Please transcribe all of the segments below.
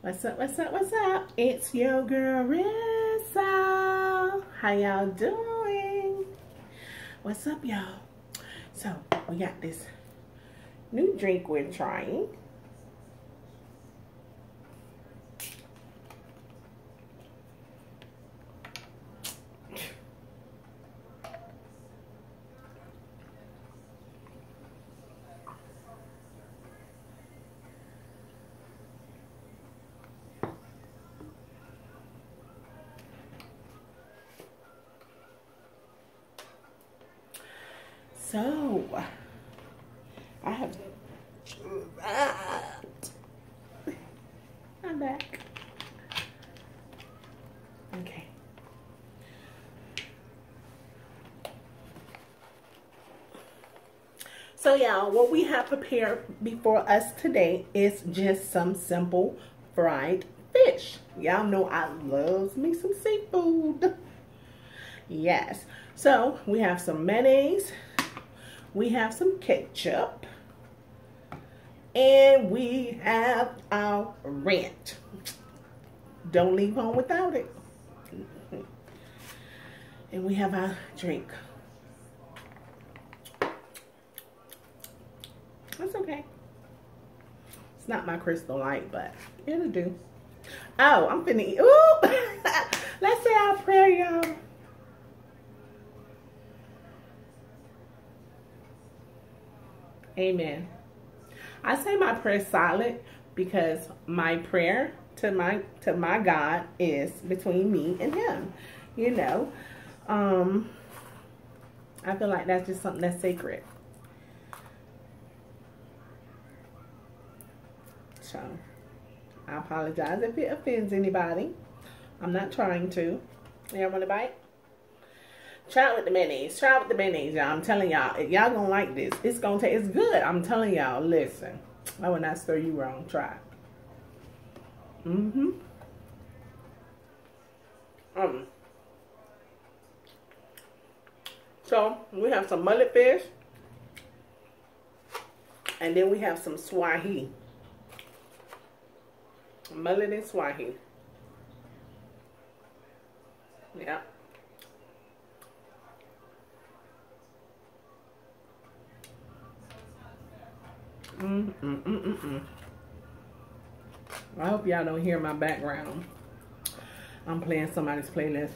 What's up, what's up, what's up? It's your girl, Rissa. How y'all doing? What's up, y'all? So, we got this new drink we're trying. So, I have I'm back. Okay. So, y'all, what we have prepared before us today is just some simple fried fish. Y'all know I love me some seafood. Yes. So, we have some mayonnaise. We have some ketchup. And we have our ranch. Don't leave home without it. And we have our drink. That's okay. It's not my Crystal Light, but it'll do. Oh, I'm finna eat. Ooh! Let's say our prayer, y'all. Amen. I say my prayer silent because my prayer to my God is between me and him. You know. I feel like that's just something that's sacred. So I apologize if it offends anybody. I'm not trying to. Y'all want to bite? Try it with the mayonnaise. Try it with the mayonnaise, y'all. I'm telling y'all, if y'all gonna like this, it's gonna taste. It's good. I'm telling y'all. Listen, I will not stir you wrong. Try it. So we have some mullet fish, and then we have some swahi. Mullet and swahi. Yeah. I hope y'all don't hear my background. I'm playing somebody's playlist.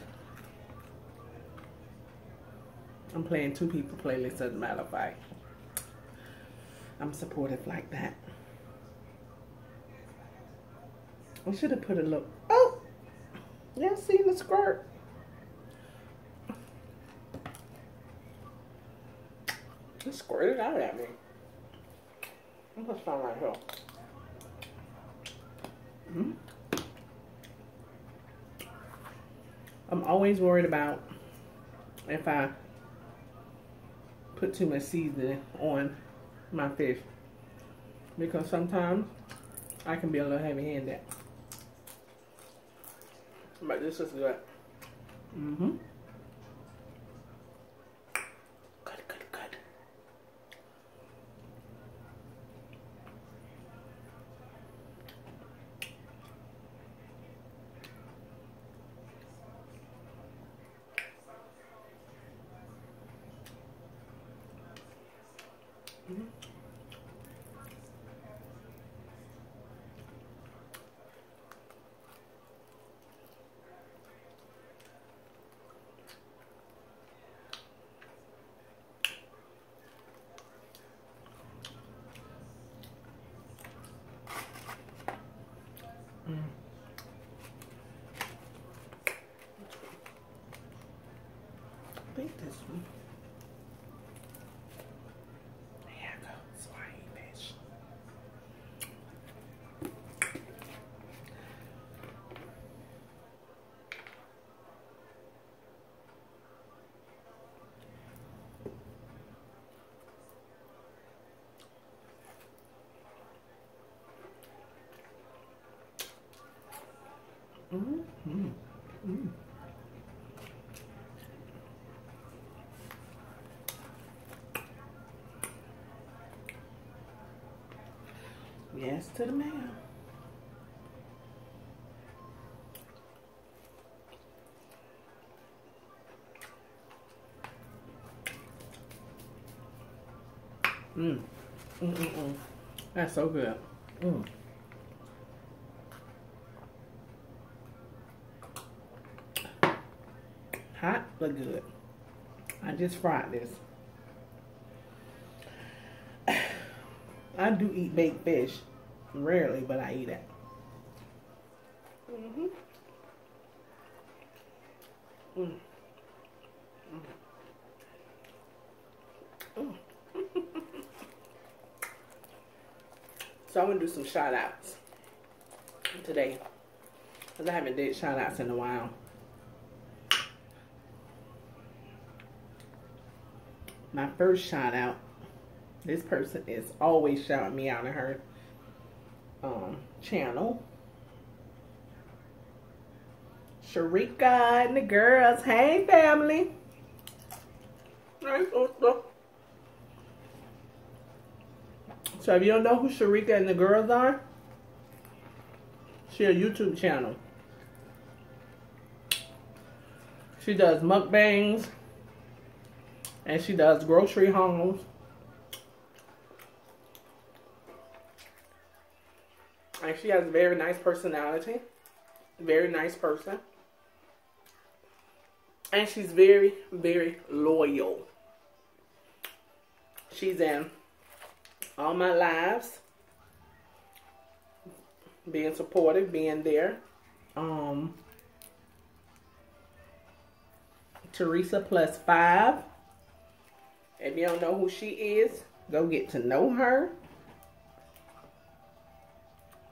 I'm playing two people playlist, as a matter of fact. I'm supportive like that. I should have put a look. Oh! Y'all seen the skirt? It squirted out at me. I'm gonna start right here. I'm always worried about if I put too much seasoning on my fish, because sometimes I can be a little heavy-handed. But this is good. Good, good, good. I think this one. There you go. Swahi fish. Yes to the man. Mm. That's so good. Mm. Hot but good. I just fried this. I do eat baked fish. Rarely, but I eat it. Mm-hmm. Mm. Mm. So I'm going to do some shout outs today. Because I haven't did shout outs in a while. My first shout out. This person is always shouting me out in her channel. Sharika and the girls. Hey, family. So if you don't know who Sharika and the girls are, she a YouTube channel. She does mukbangs. And she does grocery hauls. And she has a very nice personality. Very nice person. And she's very, very loyal. She's in all my lives. Being supportive, being there. Teresa +5. If you don't know who she is, go get to know her.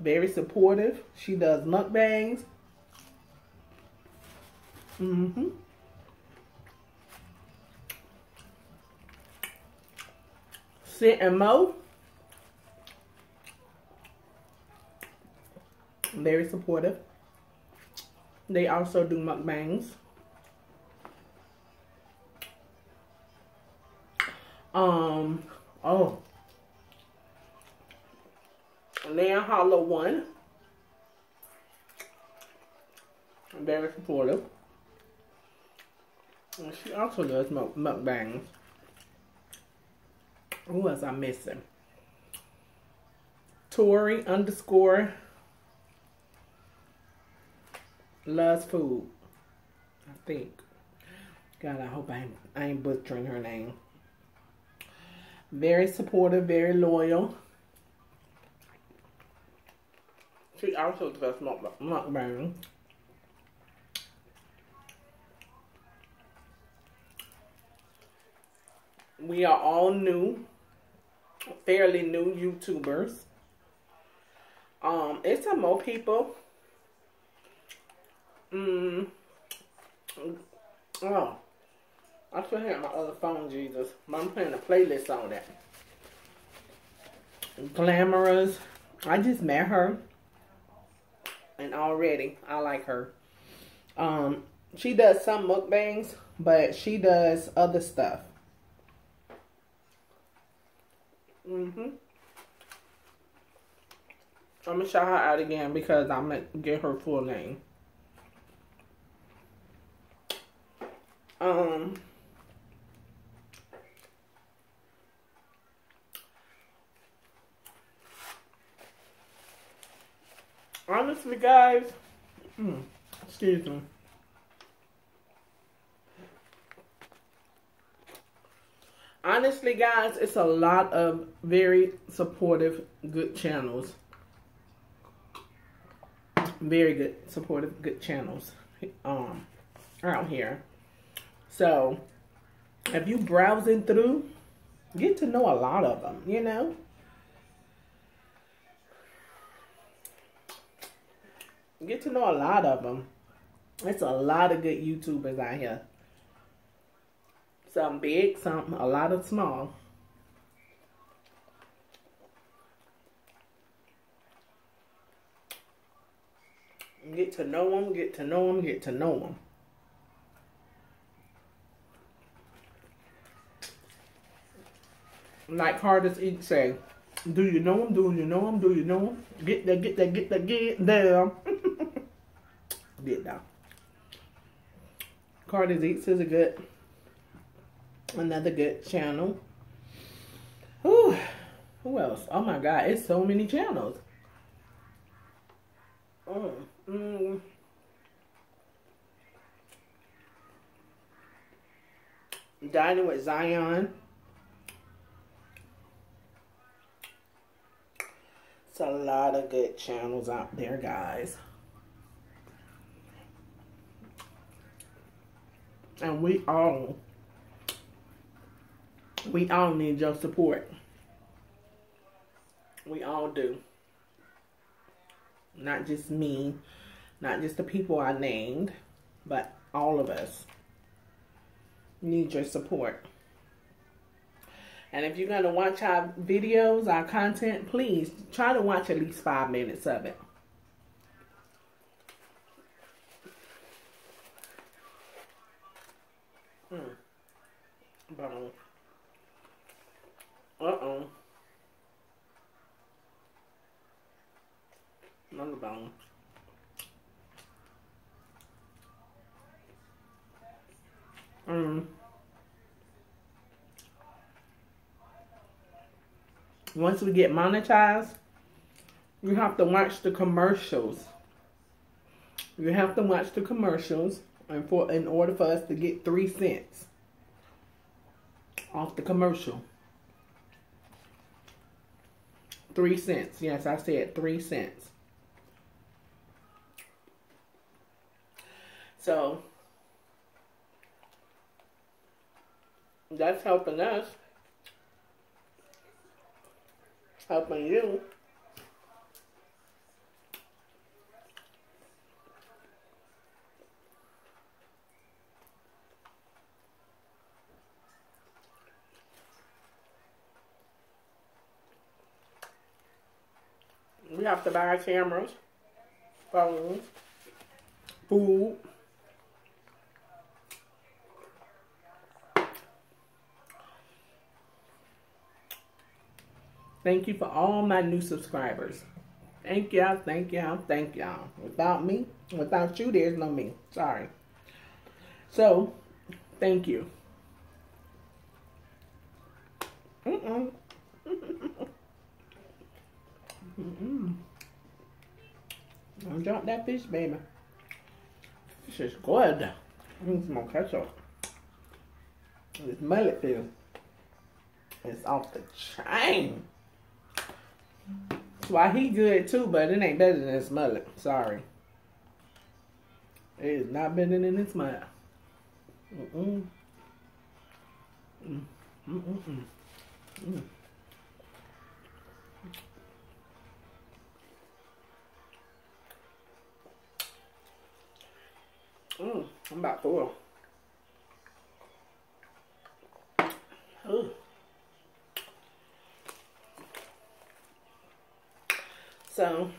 Very supportive. She does mukbangs. Sit and Mo. Very supportive. They also do mukbangs. Leon Hollow 1. Very supportive. And she also does mukbangs. Who else I'm missing? Tori _ loves food. I think. God, I hope I ain't butchering her name. Very supportive, very loyal. She also does mukbang. We are all new, fairly new YouTubers. It's some more people. Oh, I still have my other phone, Jesus. I'm playing a playlist on it. Glamorous. I just met her. And already, I like her. She does some mukbangs, but she does other stuff. I'm going to shout her out again because I'm going to get her full name. Honestly, guys, excuse me. Honestly, guys, it's a lot of very supportive, good channels. Very good, supportive, good channels out here. So, if you browsing through, get to know a lot of them, you know. Get to know a lot of them. It's a lot of good YouTubers out here. Some big, some a lot of small. Get to know them, get to know them, get to know them. Like Hardest Eat say, do you know them? Do you know them? Do you know them? Get there, get there, get there, get there. Get down. Hardest Eats is another good channel. Whew. Who else? Oh my God, it's so many channels. Dining with Zion. It's a lot of good channels out there, guys. And we all need your support. We all do. Not just me, not just the people I named, but all of us need your support. And if you're going to watch our videos, our content, please try to watch at least 5 minutes of it. Bone. Uh-oh. Another bone. Once we get monetized, you have to watch the commercials. You have to watch the commercials in order for us to get 3 cents off the commercial. 3 cents. Yes, I said 3 cents. So that's helping us. Helping you. We have to buy cameras, phones, food. Thank you for all my new subscribers. Thank y'all, thank y'all, thank y'all. Without me, without you, there's no me. Sorry. So, thank you. Don't drop that fish, baby. Fish is good. Need some more ketchup. This mullet fish is off the chain. That's why he good too, but it ain't better than this mullet. Sorry. It is not better than this mullet. I'm about full. Ooh. So,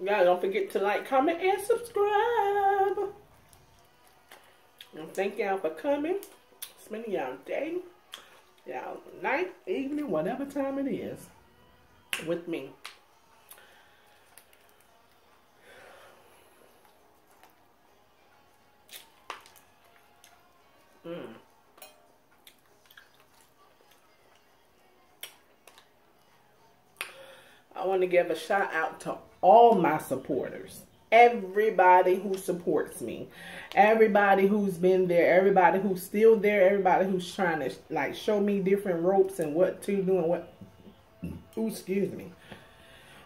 y'all don't forget to like, comment, and subscribe. And thank y'all for coming. Spending y'all day, y'all night, evening, whatever time it is with me. I want to give a shout out to all my supporters. Everybody who supports me. Everybody who's been there. Everybody who's still there. Everybody who's trying to like show me different ropes and what to do and what, ooh, excuse me,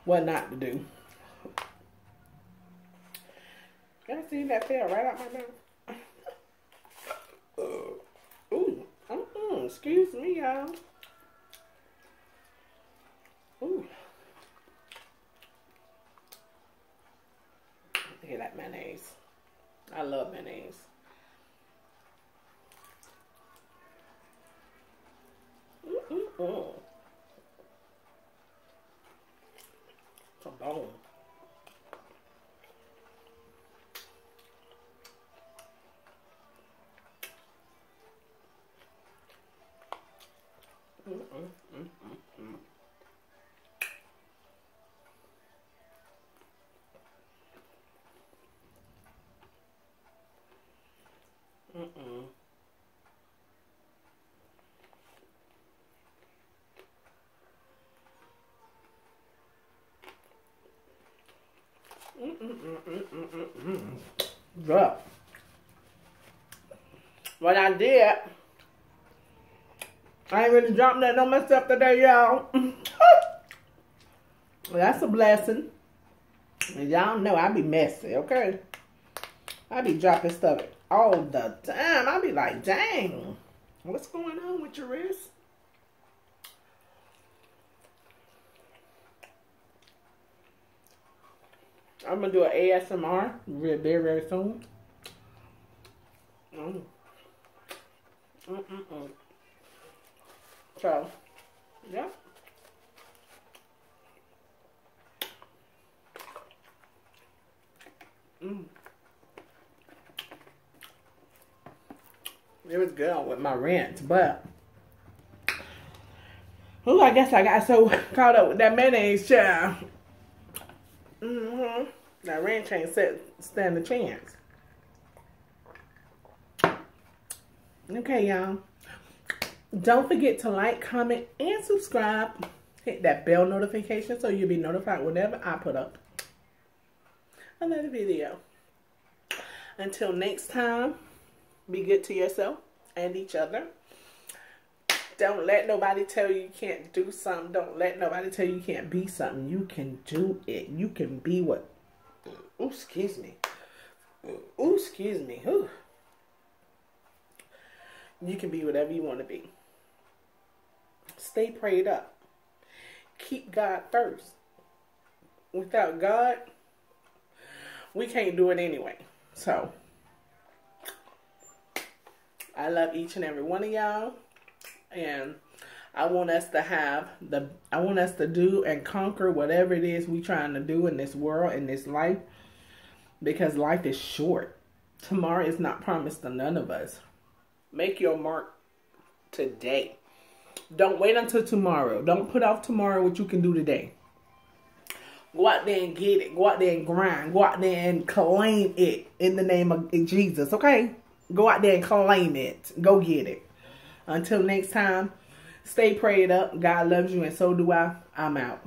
what not to do. Y'all see that fell right out my mouth? Ooh, excuse me, y'all. Ooh. Look at that mayonnaise. I love mayonnaise. It's a bone. Bruh. What I did, I ain't really dropped nothing on myself today, y'all. That's a blessing. And y'all know I be messy, okay? I be dropping stuff all the time. I be like, dang, what's going on with your wrist? I'm gonna do an ASMR very, very soon. So, yeah. It was good with my rent, but I guess I got so caught up with that mayonnaise, child. That ranch ain't stand a chance. Okay, y'all. Don't forget to like, comment, and subscribe. Hit that bell notification so you'll be notified whenever I put up another video. Until next time, be good to yourself and each other. Don't let nobody tell you you can't do something. Don't let nobody tell you you can't be something. You can do it. You can be what? Ooh, excuse me. Ooh, excuse me. Ooh. You can be whatever you want to be. Stay prayed up. Keep God first. Without God, we can't do it anyway. So, I love each and every one of y'all. And I want us to do and conquer whatever it is we trying to do in this world, in this life. Because life is short. Tomorrow is not promised to none of us. Make your mark today. Don't wait until tomorrow. Don't put off tomorrow what you can do today. Go out there and get it. Go out there and grind. Go out there and claim it in the name of Jesus, okay? Go out there and claim it. Go get it. Until next time, stay prayed up. God loves you and so do I. I'm out.